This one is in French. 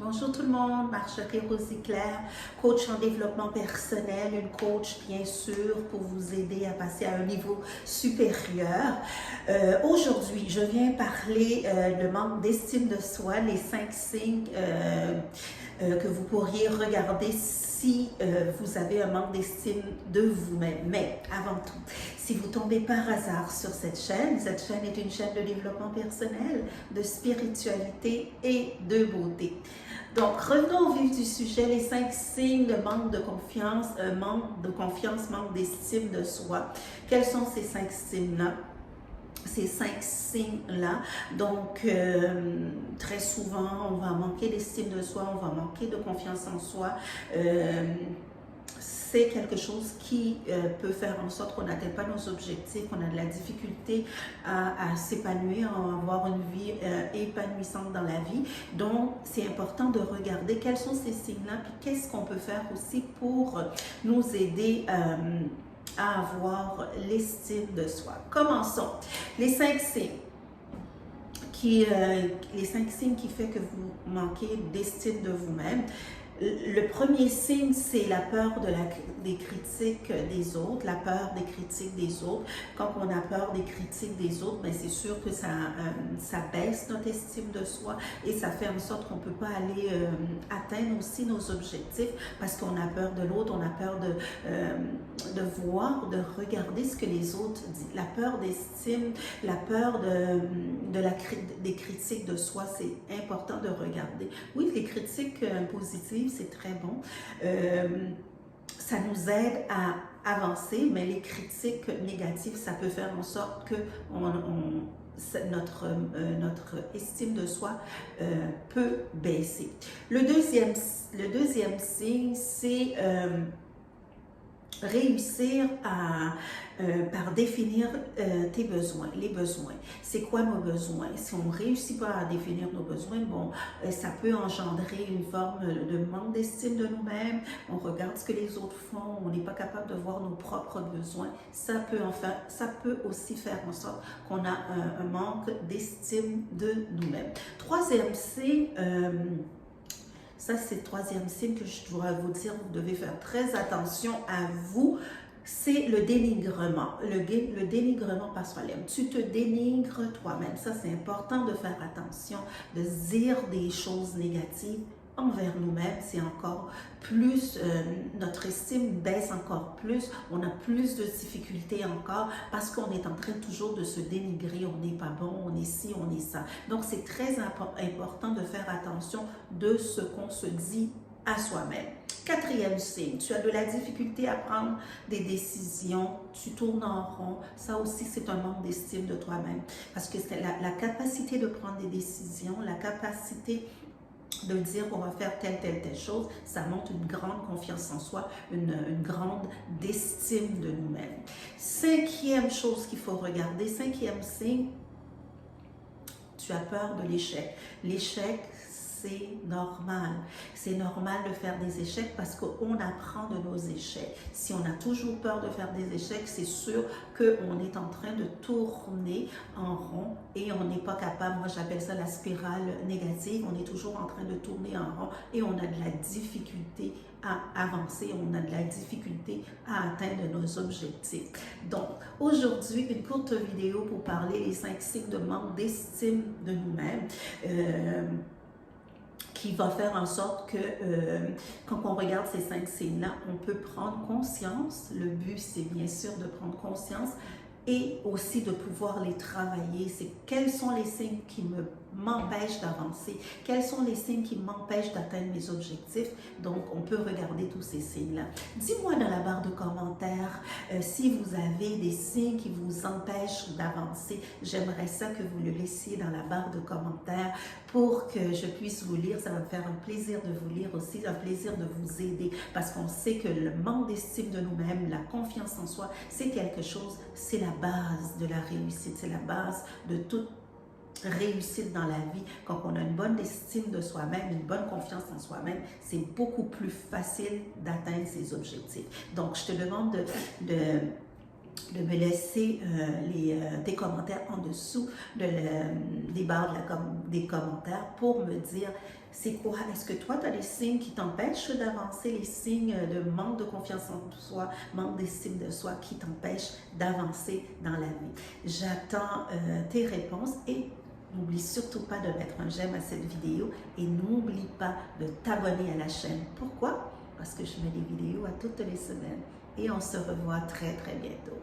Bonjour tout le monde, Marjorie Rosy-Claire, coach en développement personnel, une coach bien sûr pour vous aider à passer à un niveau supérieur. Aujourd'hui, je viens parler de manque d'estime de soi, les 5 signes que vous pourriez regarder si vous avez un manque d'estime de vous-même. Mais avant tout, si vous tombez par hasard sur cette chaîne est une chaîne de développement personnel, de spiritualité et de beauté. Donc, revenons au vif du sujet, les 5 signes de manque de confiance, manque d'estime de soi. Quels sont ces 5 signes-là? Ces 5 signes-là. Donc, très souvent, on va manquer d'estime de soi, on va manquer de confiance en soi. C'est quelque chose qui peut faire en sorte qu'on n'atteint pas nos objectifs, qu'on a de la difficulté à s'épanouir, à avoir une vie épanouissante dans la vie. Donc, c'est important de regarder quels sont ces signes-là, puis qu'est-ce qu'on peut faire aussi pour nous aider à avoir l'estime de soi. Commençons. Les 5 signes. Les 5 signes qui font que vous manquez d'estime de vous-même. Le premier signe, c'est la peur des critiques des autres, la peur des critiques des autres. Quand on a peur des critiques des autres, c'est sûr que ça baisse notre estime de soi et ça fait en sorte qu'on ne peut pas aller atteindre aussi nos objectifs parce qu'on a peur de l'autre, on a peur de voir, de regarder ce que les autres disent. La peur d'estime, la peur des critiques de soi, c'est important de regarder. Oui, les critiques positives, c'est très bon. Ça nous aide à avancer, mais les critiques négatives, ça peut faire en sorte que notre estime de soi peut baisser. Le deuxième signe, c'est réussir par définir tes besoins, les besoins. C'est quoi nos besoins? Si on ne réussit pas à définir nos besoins, ça peut engendrer une forme de manque d'estime de nous-mêmes. On regarde ce que les autres font, on n'est pas capable de voir nos propres besoins. Ça peut aussi faire en sorte qu'on a un manque d'estime de nous-mêmes. Troisième signe, ça, c'est le troisième signe que je dois vous dire, vous devez faire très attention à vous, c'est le dénigrement. Le dénigrement par soi-même. Tu te dénigres toi-même. Ça, c'est important de faire attention, de dire des choses négatives envers nous-mêmes. C'est encore plus, notre estime baisse encore plus, on a plus de difficultés encore parce qu'on est en train toujours de se dénigrer, on n'est pas bon, on est ci, on est ça. Donc, c'est très important de faire attention de ce qu'on se dit à soi-même. Quatrième signe, tu as de la difficulté à prendre des décisions, tu tournes en rond, ça aussi c'est un manque d'estime de toi-même parce que c'est la capacité de prendre des décisions, la capacité de dire qu'on va faire telle chose, ça montre une grande confiance en soi, une grande estime de nous-mêmes. Cinquième chose qu'il faut regarder, cinquième signe, tu as peur de l'échec. L'échec, c'est normal. C'est normal de faire des échecs parce qu'on apprend de nos échecs. Si on a toujours peur de faire des échecs, c'est sûr qu'on est en train de tourner en rond et on n'est pas capable, moi j'appelle ça la spirale négative, on est toujours en train de tourner en rond et on a de la difficulté à avancer, on a de la difficulté à atteindre nos objectifs. Donc, aujourd'hui, une courte vidéo pour parler des 5 signes de manque d'estime de nous-mêmes. Qui va faire en sorte que quand on regarde ces 5 signes-là, on peut prendre conscience. Le but, c'est bien sûr de prendre conscience et aussi de pouvoir les travailler. C'est quels sont les signes qui m'empêchent d'avancer, quels sont les signes qui m'empêchent d'atteindre mes objectifs. Donc, on peut regarder tous ces signes-là. Dis-moi dans la barre de commentaires si vous avez des signes qui vous empêchent d'avancer. J'aimerais ça que vous le laissiez dans la barre de commentaires pour que je puisse vous lire. Ça va me faire un plaisir de vous lire aussi, un plaisir de vous aider parce qu'on sait que le manque d'estime de nous-mêmes, la confiance en soi, c'est quelque chose, c'est la base de la réussite, c'est la base de toute réussite dans la vie. Quand on a une bonne estime de soi-même, une bonne confiance en soi-même, c'est beaucoup plus facile d'atteindre ses objectifs. Donc, je te demande de me laisser tes commentaires en dessous des barres des commentaires pour me dire c'est quoi, est-ce que toi tu as des signes qui t'empêchent d'avancer, les signes de manque de confiance en soi, manque d'estime de soi qui t'empêchent d'avancer dans la vie. J'attends tes réponses et n'oublie surtout pas de mettre un j'aime à cette vidéo et n'oublie pas de t'abonner à la chaîne. Pourquoi? Parce que je mets des vidéos à toutes les semaines et on se revoit très très bientôt.